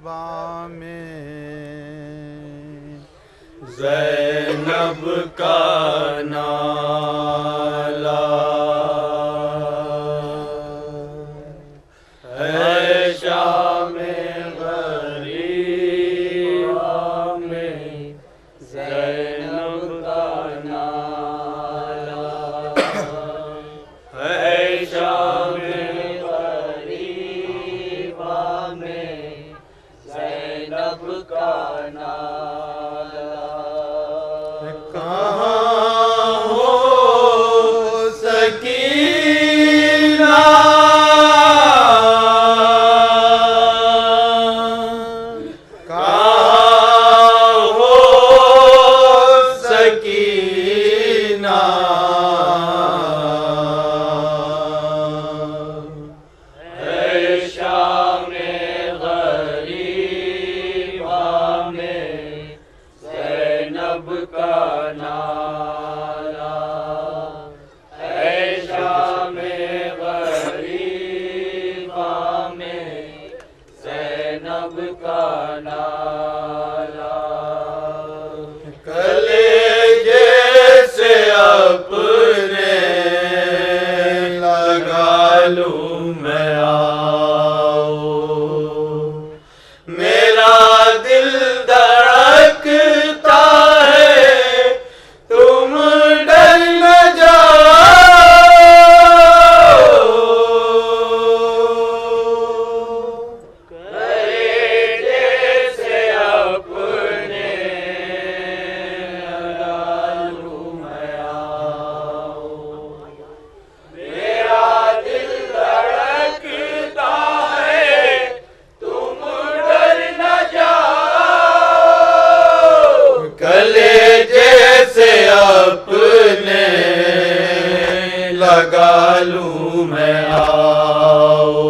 में ज़ैनब का नाला है शामे ग़रीबा में ज़ैनब का नाला है शामे ग़रीबा में ज़ैनब का नाला। कहाँ हो सकीना कहाँ हो सकीना है शामे ग़रीबा में ज़ैनब का नाला है शामे ग़रीबा में ज़ैनब का नाला। कलेजे से अपने लगा लूं मैं आओ, मेरा दिल धड़कता है तुम डर न जाओ। कलेजे से अपने लगा लूं मैं आओ, मेरा दिल धड़कता है तुम डर न जाओ। कलेजे से अपने लगा लूं मैं आओ,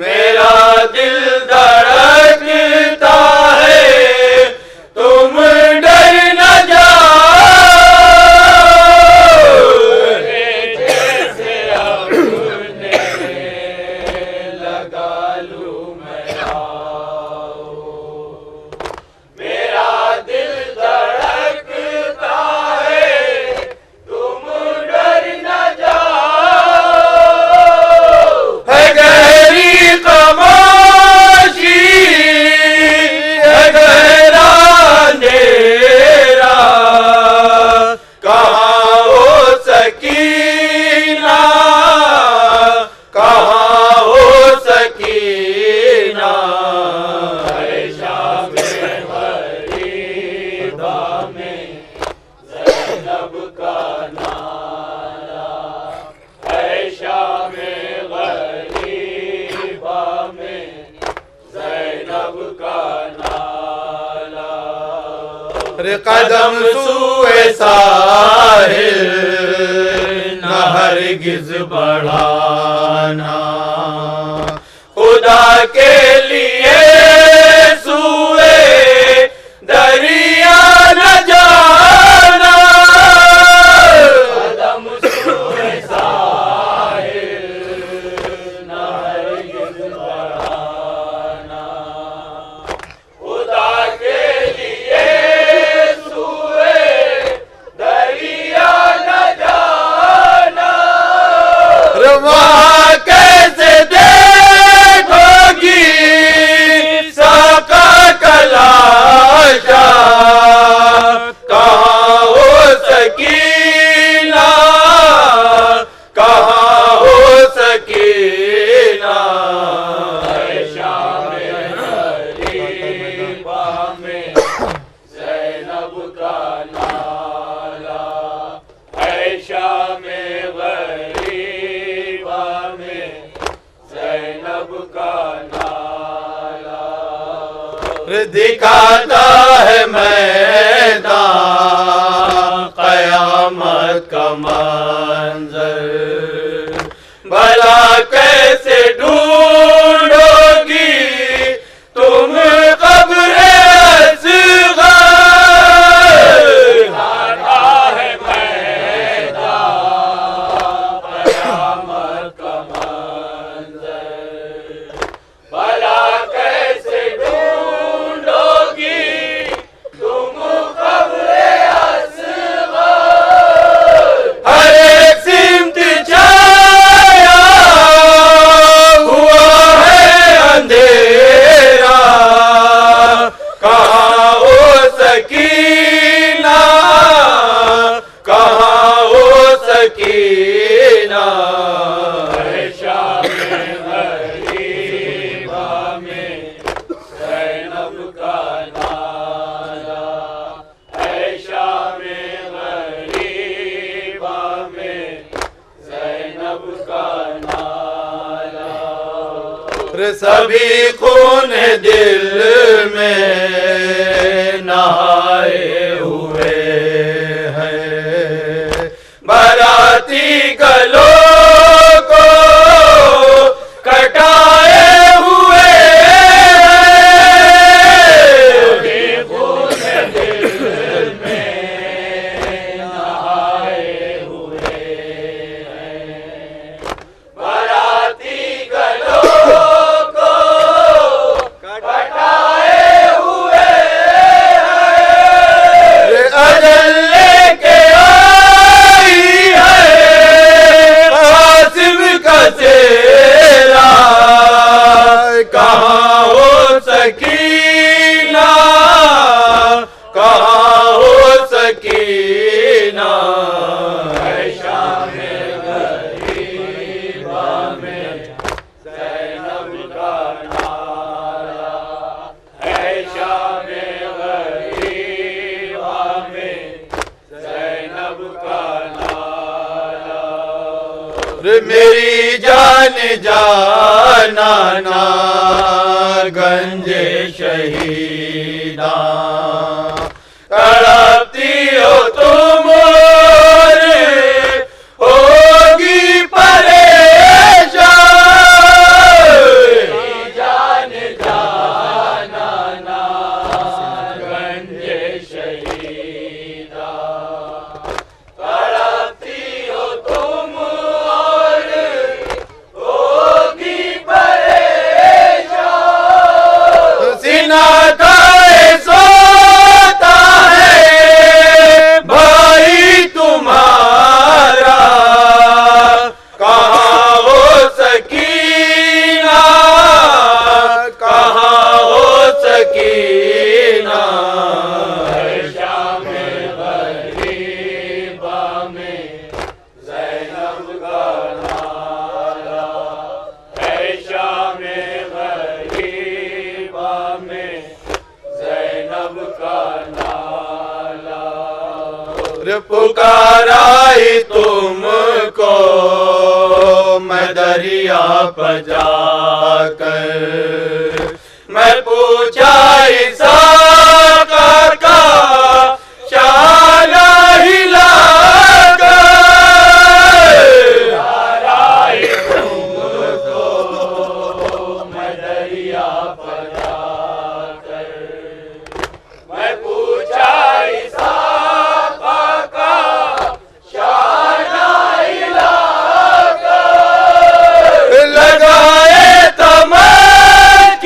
मेरा दिल धड़कता है तुम डर न जाओ। कलेजे से अपने लगा लूं मैं आओ, मेरा दिल धड़कता है तुम डर न जाओ। है गहरी खामोशी है गहरा अंधेरा, कहाँ हो सकीना कहाँ हो सकीना है शामे ग़रीबा में ज़ैनब का नाला है शामे ग़रीबा में ज़ैनब का नाला। रे कदम सूए साहिल न हरगिज़ बढ़ाना, खुदा के लिए सूए दरिया न जाना। कदम सूए साहिल न हरगिज़ बढ़ाना, खुदा के लिए सूए दरिया न जाना। वहाँ कैसे देखोगी साका कलाशा, कहाँ हो सकीना कहाँ हो सकीना है शामे ग़रीबा में ज़ैनब का नाला है शामे ग़रीबा में ज़ैनब का नाला। दिखाता है मैदान क़यामत का मंज़र, भला कैसे ढूंढोगी तुम क़ब्र असग़र। दिखाता है मैदान क़यामत का मंज़र, भला कैसे सभी खून दिल में नहाए हुए हैं, बाराती गलों को कटाए हुए हैं, खून दिल में नहाए हुए हैं, बाराती गलों कहाँ हो सकीना, कहाँ हो सकीना, है शामे गरीबा में ज़ैनब का नारा, है शामे गरीबा में ज़ैनब का नारा। मेरी जान जाना ना गंजे शहीदा, तड़पती हो तुम होगी परेशान, जान जाना ना गंजे शहीदा, तड़पती हो तुम होगी परेशान, सीना खाए सोता है भाई तुम्हारा, कहाँ हो सकीना, कहाँ हो सकीना, है शामे गरीबा में ज़ैनब का नारा, है शामे गरीबा में ज़ैनब का नारा। पुकारा ही तुमको मैं दरिया पर जाकर, मैं पूछा इसाक़ा का शाला हिलाकर, पुकारा ही तुमको मैं दरिया पर जाकर, मैं पूछा इसाक़ा का शाला हिलाकर, लगाए तमकीज़ा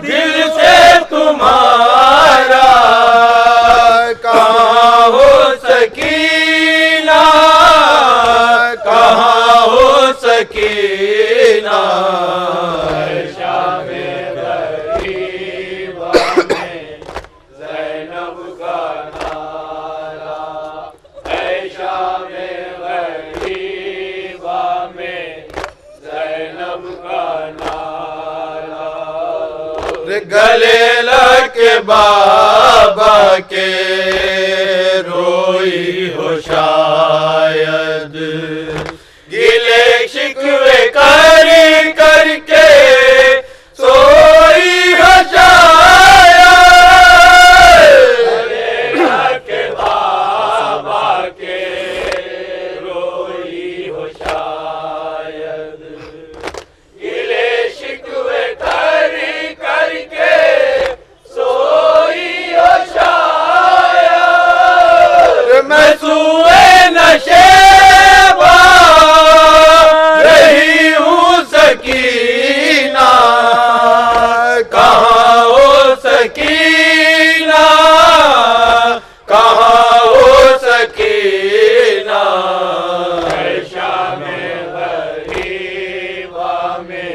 दिल से तुम्हारा, कहाँ हो सकीना, कहाँ हो सकीना, शामे गरीबा में ज़ैनब का नारा, है शामे गरीबा में ज़ैनब का नारा। गले लगे बाबा के रोई हो शायद, गिले शिकवे कर करके सोई हो शायद, गले लगे बाबा के रोई हो शायद, गिले शिकवे कर करके सोई हो शायद, मैं सुए नशे रही हूँ सकीना, कहाँ हो सकीना, कहाँ हो सकीना, है शामे गरीबा में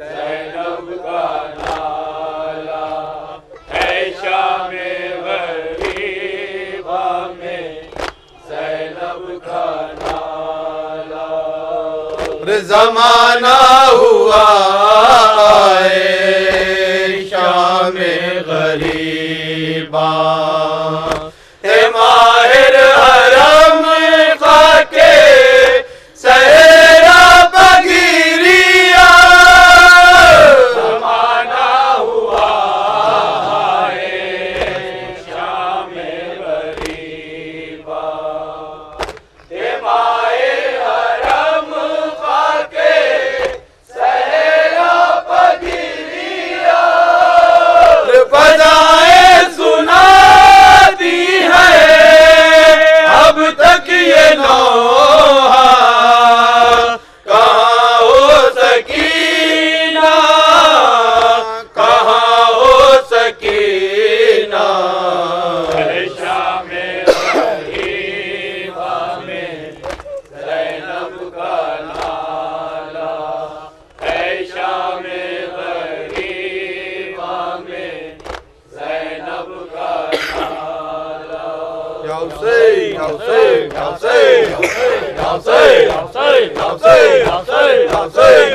ज़ैनब का नारा, है शामे गरीबा में ज़ैनब का नारा। ज़माना हुआ है शामे गरीबा, है माहिर हरम खाके सहरा बगीरिया,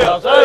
सैनब